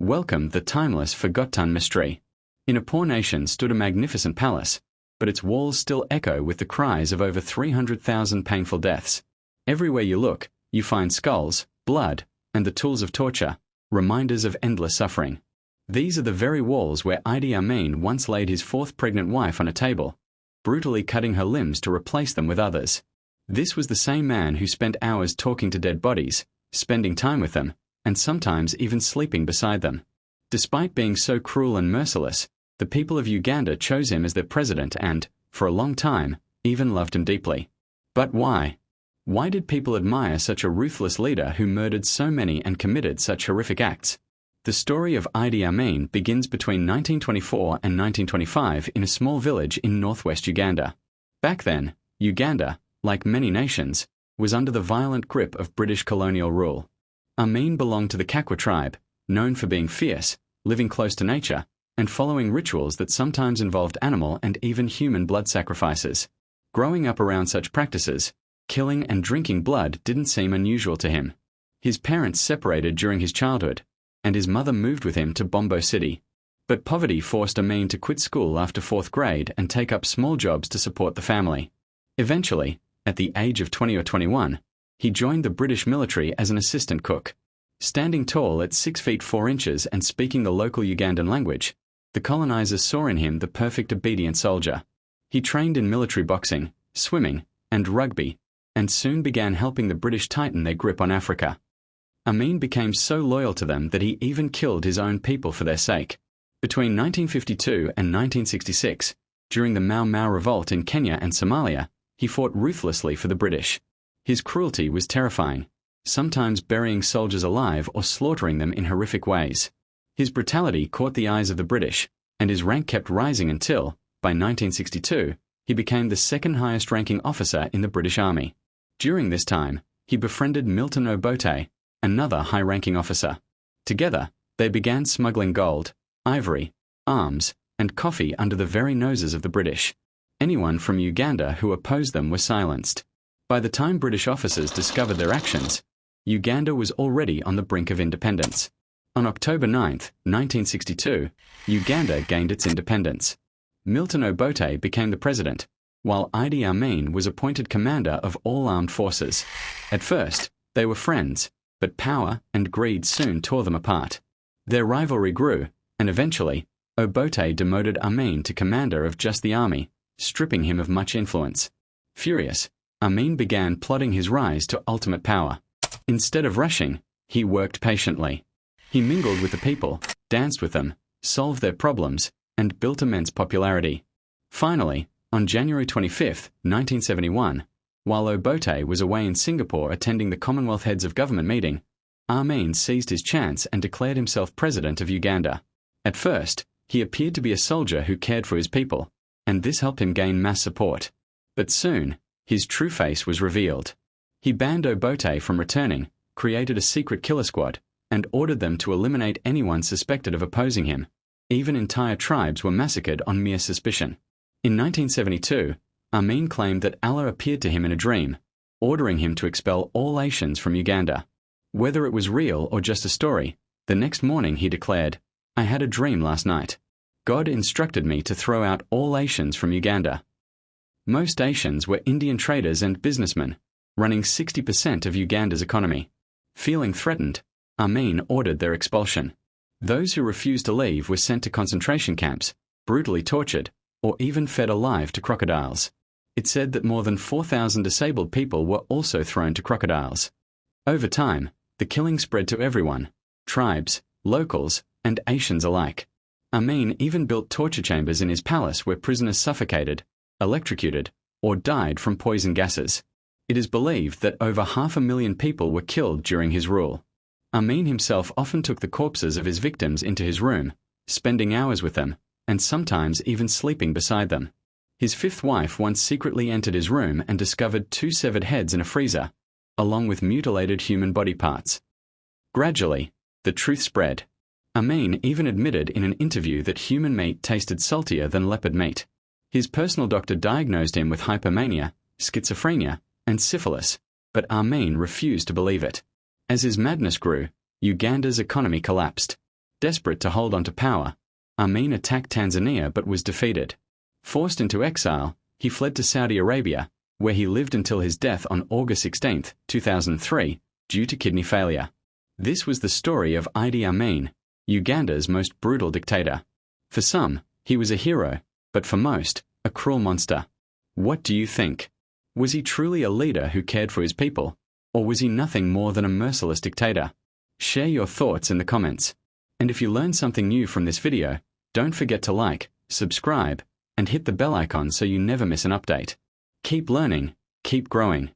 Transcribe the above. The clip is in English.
Welcome the timeless, forgotten mystery. In a poor nation stood a magnificent palace, but its walls still echo with the cries of over 300,000 painful deaths. Everywhere you look, you find skulls, blood, and the tools of torture, reminders of endless suffering. These are the very walls where Idi Amin once laid his fourth pregnant wife on a table, brutally cutting her limbs to replace them with others. This was the same man who spent hours talking to dead bodies, spending time with them, and sometimes even sleeping beside them. Despite being so cruel and merciless, the people of Uganda chose him as their president and, for a long time, even loved him deeply. But why? Why did people admire such a ruthless leader who murdered so many and committed such horrific acts? The story of Idi Amin begins between 1924 and 1925 in a small village in northwest Uganda. Back then, Uganda, like many nations, was under the violent grip of British colonial rule. Amain belonged to the Kakwa tribe, known for being fierce, living close to nature, and following rituals that sometimes involved animal and even human blood sacrifices. Growing up around such practices, killing and drinking blood didn't seem unusual to him. His parents separated during his childhood, and his mother moved with him to Bombo City. But poverty forced Amain to quit school after 4th grade and take up small jobs to support the family. Eventually, at the age of 20 or 21, he joined the British military as an assistant cook. Standing tall at 6 feet 4 inches and speaking the local Ugandan language, the colonizers saw in him the perfect obedient soldier. He trained in military boxing, swimming, and rugby, and soon began helping the British tighten their grip on Africa. Amain became so loyal to them that he even killed his own people for their sake. Between 1952 and 1966, during the Mau Mau revolt in Kenya and Somalia, he fought ruthlessly for the British. His cruelty was terrifying, sometimes burying soldiers alive or slaughtering them in horrific ways. His brutality caught the eyes of the British, and his rank kept rising until, by 1962, he became the second highest ranking officer in the British Army. During this time, he befriended Milton Obote, another high-ranking officer. Together, they began smuggling gold, ivory, arms, and coffee under the very noses of the British. Anyone from Uganda who opposed them was silenced. By the time British officers discovered their actions, Uganda was already on the brink of independence. On October 9, 1962, Uganda gained its independence. Milton Obote became the president, while Idi Amin was appointed commander of all armed forces. At first, they were friends, but power and greed soon tore them apart. Their rivalry grew, and eventually, Obote demoted Amain to commander of just the army, stripping him of much influence. Furious, Amain began plotting his rise to ultimate power. Instead of rushing, he worked patiently. He mingled with the people, danced with them, solved their problems, and built immense popularity. Finally, on January 25, 1971, while Obote was away in Singapore attending the Commonwealth Heads of Government meeting, Amain seized his chance and declared himself president of Uganda. At first, he appeared to be a soldier who cared for his people, and this helped him gain mass support. But soon, his true face was revealed. He banned Obote from returning, created a secret killer squad, and ordered them to eliminate anyone suspected of opposing him. Even entire tribes were massacred on mere suspicion. In 1972, Amain claimed that Allah appeared to him in a dream, ordering him to expel all Asians from Uganda. Whether it was real or just a story, the next morning he declared, "I had a dream last night. God instructed me to throw out all Asians from Uganda." Most Asians were Indian traders and businessmen, running 60% of Uganda's economy. Feeling threatened, Amain ordered their expulsion. Those who refused to leave were sent to concentration camps, brutally tortured, or even fed alive to crocodiles. It said that more than 4,000 disabled people were also thrown to crocodiles. Over time, the killing spread to everyone, tribes, locals, and Asians alike. Amain even built torture chambers in his palace where prisoners suffocated, electrocuted, or died from poison gases. It is believed that over 500,000 people were killed during his rule. Amain himself often took the corpses of his victims into his room, spending hours with them, and sometimes even sleeping beside them. His fifth wife once secretly entered his room and discovered 2 severed heads in a freezer, along with mutilated human body parts. Gradually, the truth spread. Amain even admitted in an interview that human meat tasted saltier than leopard meat. His personal doctor diagnosed him with hypomania, schizophrenia, and syphilis, but Amain refused to believe it. As his madness grew, Uganda's economy collapsed. Desperate to hold on to power, Amain attacked Tanzania but was defeated. Forced into exile, he fled to Saudi Arabia, where he lived until his death on August 16, 2003, due to kidney failure. This was the story of Idi Amin, Uganda's most brutal dictator. For some, he was a hero, but for most, a cruel monster. What do you think? Was he truly a leader who cared for his people, or was he nothing more than a merciless dictator? Share your thoughts in the comments. And if you learned something new from this video, don't forget to like, subscribe, and hit the bell icon so you never miss an update. Keep learning, keep growing.